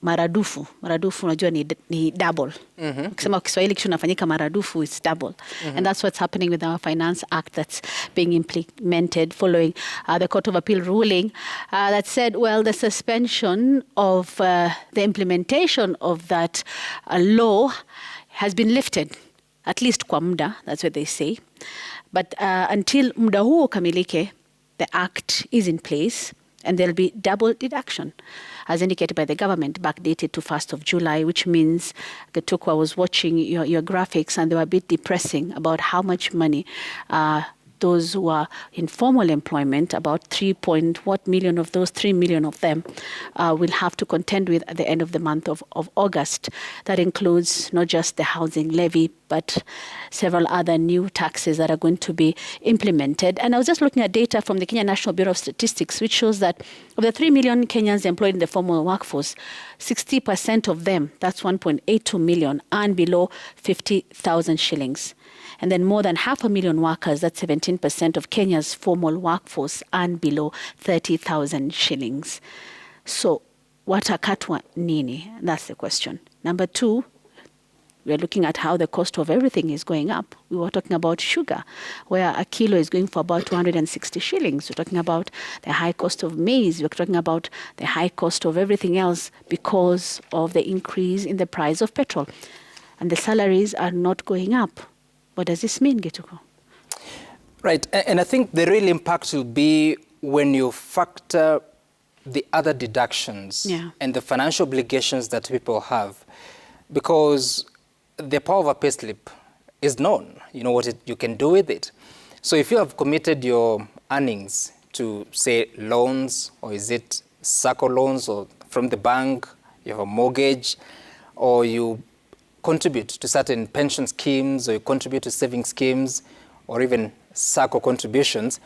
maradufu. Maradufu unajua ni double. Ukisema kwa Kiswahili kitu nafanyika maradufu, it's double. And that's what's happening with our Finance Act that's being implemented following the Court of Appeal ruling that said, well, the suspension of the implementation of that law has been lifted, at least kwa muda, that's what they say. But until muda huo kamilike, the act is in place and there'll be double deduction, as indicated by the government, backdated to 1st of July, which means, Gituku, I was watching your graphics and they were a bit depressing about how much money those who are in formal employment, about 3 million of those, 3 million of them, will have to contend with at the end of the month of August. That includes not just the housing levy, but several other new taxes that are going to be implemented. And I was just looking at data from the Kenya National Bureau of Statistics, which shows that of the 3 million Kenyans employed in the formal workforce, 60% of them, that's 1.82 million, earn below 50,000 shillings. And then more than 500,000 workers, that's 17% of Kenya's formal workforce, earn below 30,000 shillings. So watakatwa nini? That's the question. Number two, we are looking at how the cost of everything is going up. We were talking about sugar, where a kilo is going for about 260 shillings. We're talking about the high cost of maize. We're talking about the high cost of everything else because of the increase in the price of petrol. And the salaries are not going up. What does this mean, Gituku? Right, and I think the real impact will be when you factor the other deductions and the financial obligations that people have, because the power of a payslip is known. You know what you can do with it. So if you have committed your earnings to, say, loans, or is it SACCO loans, or from the bank, you have a mortgage, or you contribute to certain pension schemes, or you contribute to saving schemes, or even SACCO contributions.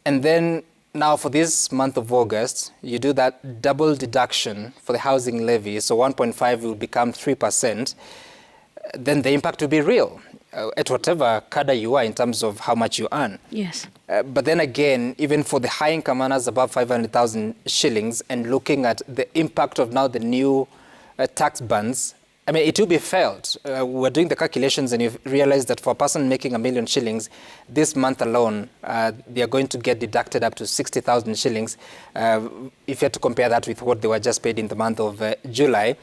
And then now for this month of August, you do that double deduction for the housing levy, so 1.5 will become 3%, then the impact will be real at whatever cadre you are in terms of how much you earn. Yes. But then again, even for the high income earners above 500,000 shillings, and looking at the impact of now the new tax bands, I mean, it will be felt. We're doing the calculations and you realize that for a person making 1 million shillings, this month alone, they are going to get deducted up to 60,000 shillings. If you had to compare that with what they were just paid in the month of July,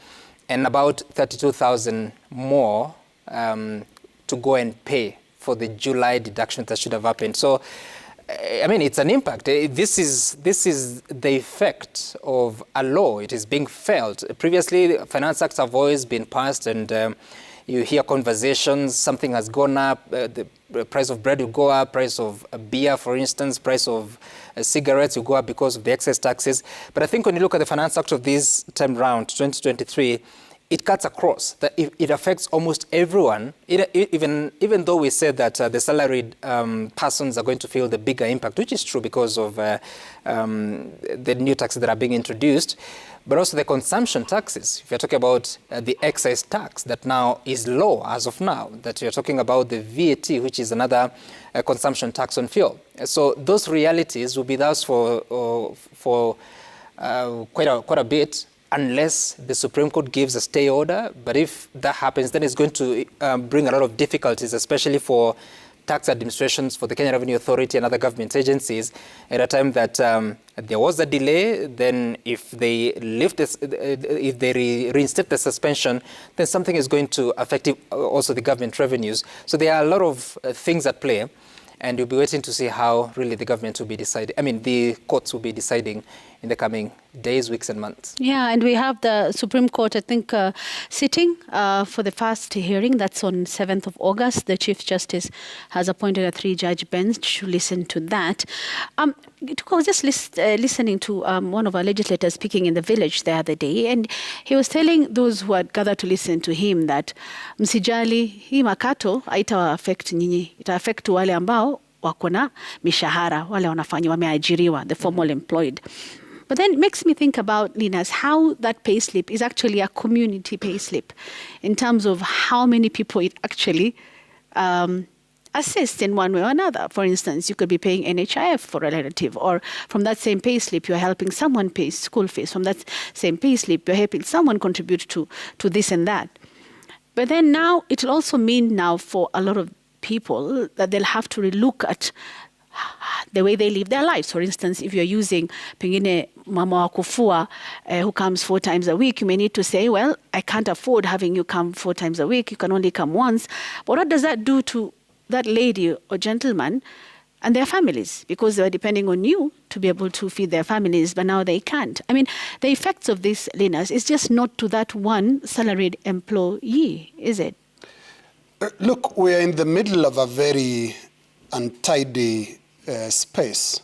and about 32,000 more to go and pay for the July deduction that should have happened. So, I mean, it's an impact. This is the effect of a law. It is being felt. Previously, finance acts have always been passed, and you hear conversations. Something has gone up. The price of bread will go up. Price of beer, for instance, price of cigarettes will go up because of the excess taxes. But I think when you look at the finance act of this time round, 2023. It cuts across. That it affects almost everyone. Even though we said that the salaried persons are going to feel the bigger impact, which is true because of the new taxes that are being introduced, but also the consumption taxes. If you're talking about the excise tax that now is low as of now, that you're talking about the VAT, which is another consumption tax on fuel. So those realities will be thus for quite a bit, unless the Supreme Court gives a stay order. But if that happens, then it's going to bring a lot of difficulties, especially for tax administrations, for the Kenya Revenue Authority and other government agencies, at a time that there was a delay. Then if they lift this, if they reinstate the suspension, then something is going to affect also the government revenues. So there are a lot of things at play. And you'll be waiting to see how really the government will be deciding. I mean, the courts will be deciding in the coming days, weeks, and months. Yeah, and we have the Supreme Court, I think, sitting for the first hearing. That's on 7th of August. The Chief Justice has appointed a 3-judge bench to listen to that. I was just listening to one of our legislators speaking in the village the other day, and he was telling those who had gathered to listen to him that msijali, hii makato haita affect nyinyi, ita affect wale ambao wako na mishahara, wale wameajiriwa, the formal employed. But then it makes me think about, Linus, how that payslip is actually a community payslip in terms of how many people it actually assist in one way or another. For instance, you could be paying NHIF for a relative, or from that same pay slip, you're helping someone pay school fees. From that same pay slip, you're helping someone contribute to this and that. But then now, it will also mean now for a lot of people that they'll have to relook at the way they live their lives. For instance, if you're using pengine mama wa kufua who comes 4 times a week, you may need to say, well, I can't afford having you come 4 times a week. You can only come once. But what does that do to that lady or gentleman and their families? Because they were depending on you to be able to feed their families, but now they can't. I mean, the effects of this, Linus, is just not to that one salaried employee, is it? Look, we are in the middle of a very untidy space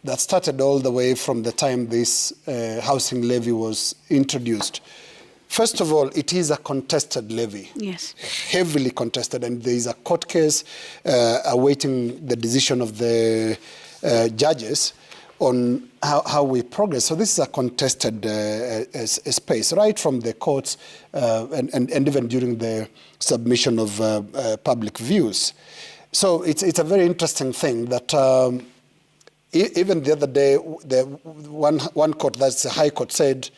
that started all the way from the time this housing levy was introduced. First of all, it is a contested levy. Yes. Heavily contested, and there is a court case awaiting the decision of the judges on how we progress. So this is a contested space, right from the courts and even during the submission of public views. So it's a very interesting thing that even the other day, the one court, that's the High Court, said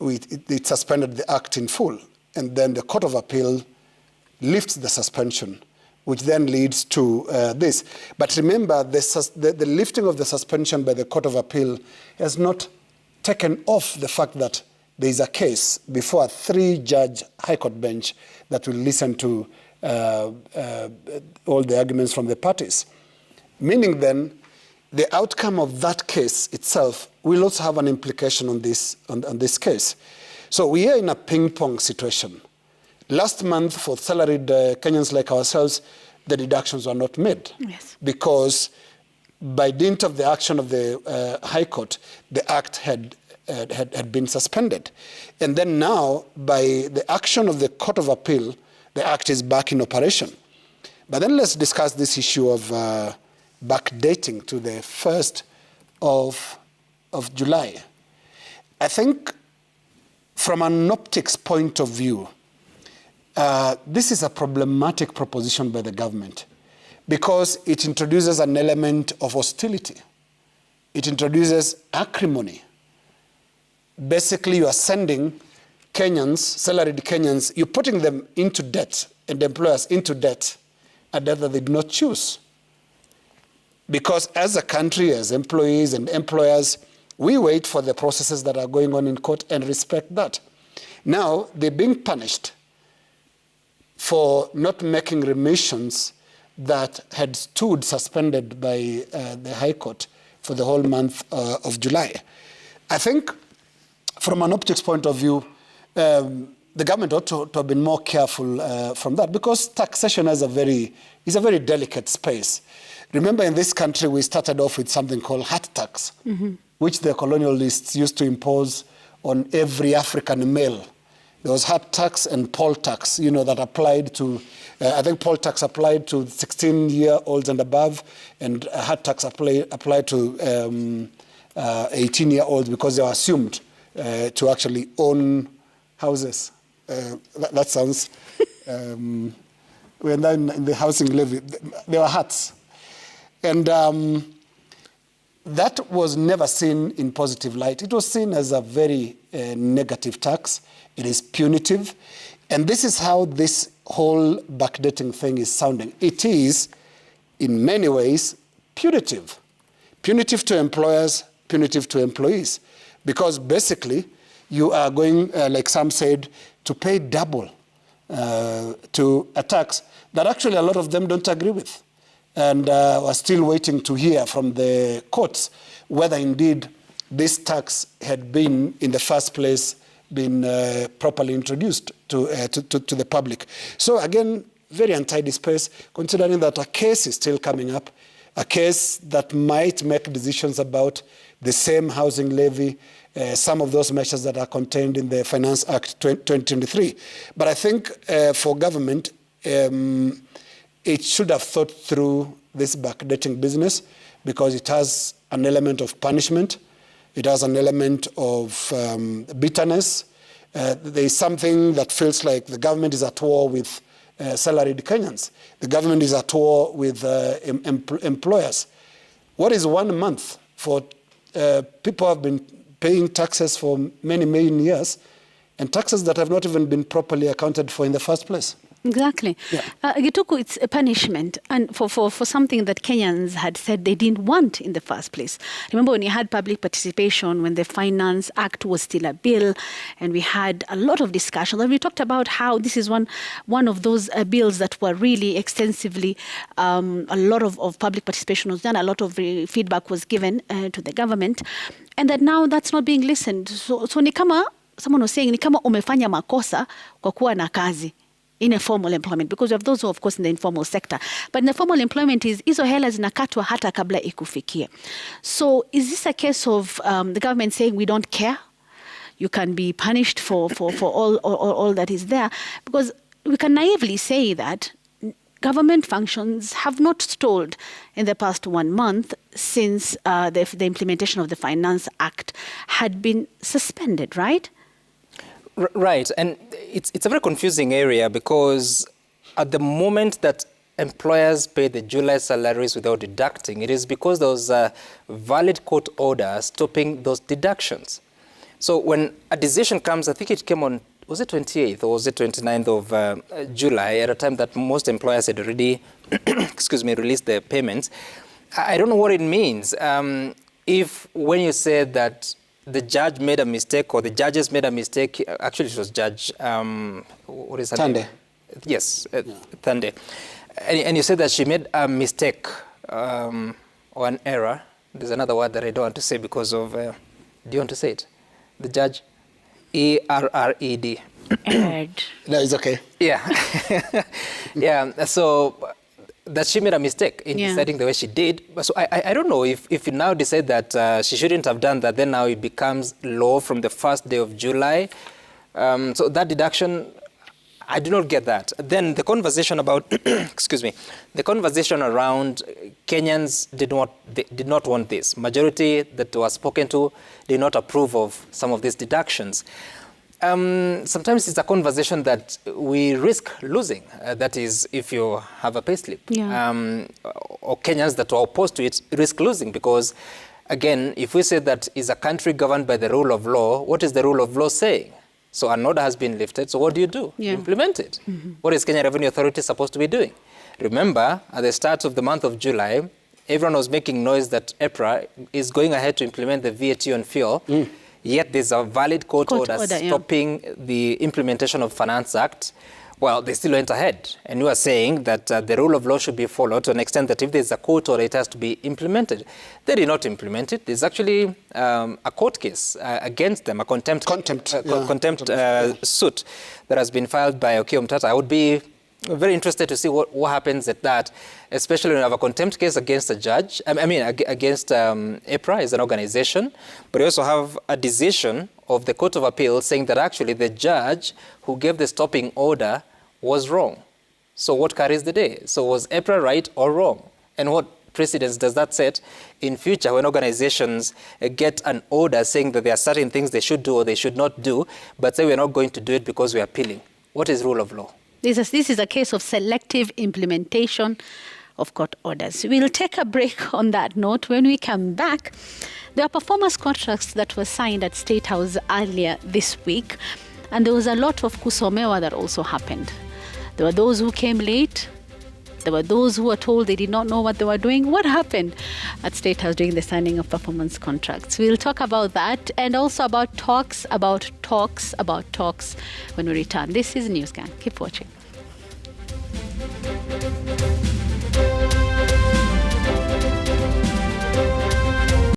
it suspended the act in full. And then the Court of Appeal lifts the suspension, which then leads to this. But remember, the lifting of the suspension by the Court of Appeal has not taken off the fact that there is a case before a 3-judge High Court bench that will listen to all the arguments from the parties. Meaning then, the outcome of that case itself will also have an implication on this case. So we are in a ping-pong situation. Last month, for salaried Kenyans like ourselves, the deductions were not made. Yes. Because by dint of the action of the High Court, the act had been suspended. And then now, by the action of the Court of Appeal, the act is back in operation. But then let's discuss this issue of backdating to the 1st of July. I think from an optics point of view, this is a problematic proposition by the government because it introduces an element of hostility. It introduces acrimony. Basically, you are sending Kenyans, salaried Kenyans, you're putting them into debt and employers into debt, a debt that they do not choose. Because as a country, as employees and employers, we wait for the processes that are going on in court and respect that. Now, they're being punished for not making remissions that had stood suspended by the High Court for the whole month of July. I think from an optics point of view, the government ought to have been more careful from that because taxation is a very delicate space. Remember, in this country, we started off with something called hat tax, which the colonialists used to impose on every African male. There was hat tax and poll tax, that applied to, I think poll tax applied to 16-year-olds and above, and hat tax applied to 18-year-olds because they were assumed to actually own houses. That sounds, we're now in the housing levy. There were hats. And that was never seen in positive light. It was seen as a very negative tax. It is punitive. And this is how this whole backdating thing is sounding. It is, in many ways, punitive. Punitive to employers, punitive to employees. Because basically, you are going, like some said, to pay double to a tax that actually a lot of them don't agree with. And we're still waiting to hear from the courts whether indeed this tax had been, in the first place, been properly introduced to the public. So again, very untidy space, considering that a case is still coming up, a case that might make decisions about the same housing levy, some of those measures that are contained in the Finance Act 2023. But I think for government, it should have thought through this backdating business because it has an element of punishment. It has an element of bitterness. There is something that feels like the government is at war with salaried Kenyans. The government is at war with employers. What is 1 month for people who have been paying taxes for many, many years, and taxes that have not even been properly accounted for in the first place? Exactly. Yeah. Gituku, it's a punishment and for something that Kenyans had said they didn't want in the first place. Remember when you had public participation, when the Finance Act was still a bill, and we had a lot of discussion, and we talked about how this is one of those bills that were really extensively, a lot of public participation was done, a lot of feedback was given to the government, and that now that's not being listened. So ni kama, someone was saying, ni kama umefanya makosa kwa kuwa na kazi. In a formal employment, because we have those who, of course, in the informal sector. But in the formal employment, hizo hela zinakatwa hata kabla ikufikie. So is this a case of the government saying we don't care? You can be punished for all that is there? Because we can naively say that government functions have not stalled in the past 1 month since the implementation of the Finance Act had been suspended, right? Right, and it's a very confusing area because at the moment that employers pay the July salaries without deducting, it is because there was a valid court order stopping those deductions. So when a decision comes, I think it came on, was it 28th or was it 29th of July, at a time that most employers had already, released their payments. I don't know what it means. If when you said that the judge made a mistake, or the judges made a mistake. Actually, it was Judge, what is her name? Yes, Thande. And you said that she made a mistake or an error. There's another word that I don't want to say because of, do you want to say it? The judge, E-R-R-E-D. Erred. No, it's okay. Yeah. Yeah, so that she made a mistake in deciding the way she did. So I don't know if you now decide that she shouldn't have done that, then now it becomes law from the first day of July. So that deduction, I do not get that. Then the conversation about, the conversation around Kenyans did not want this. Majority that was spoken to did not approve of some of these deductions. Sometimes it's a conversation that we risk losing. That is, if you have a payslip. Yeah. Or Kenyans that are opposed to it risk losing because, again, if we say that is a country governed by the rule of law, what is the rule of law saying? So an order has been lifted, so what do? Yeah. Implement it. Mm-hmm. What is Kenya Revenue Authority supposed to be doing? Remember, at the start of the month of July, everyone was making noise that EPRA is going ahead to implement the VAT on fuel. Yet there's a valid court order stopping the implementation of Finance Act. Well, they still went ahead. And you are saying that the rule of law should be followed to an extent that if there's a court order, it has to be implemented. They did not implement it. There's actually a court case against them, a contempt suit that has been filed by Okiya Omtata. I would be very interested to see what happens at that, especially when you have a contempt case against a judge, against EPRA as an organization, but you also have a decision of the Court of Appeal saying that actually the judge who gave the stopping order was wrong. So what carries the day? So was EPRA right or wrong? And what precedence does that set in future when organizations get an order saying that there are certain things they should do or they should not do, but say we're not going to do it because we're appealing? What is rule of law? This is a case of selective implementation of court orders. We'll take a break on that note. When we come back, there are performance contracts that were signed at State House earlier this week, and there was a lot of kusomewa that also happened. There were those who came late. There were those who were told they did not know what they were doing. What happened at State House during the signing of performance contracts? We'll talk about that and also about talks when we return. This is NEWSGANG. Keep watching.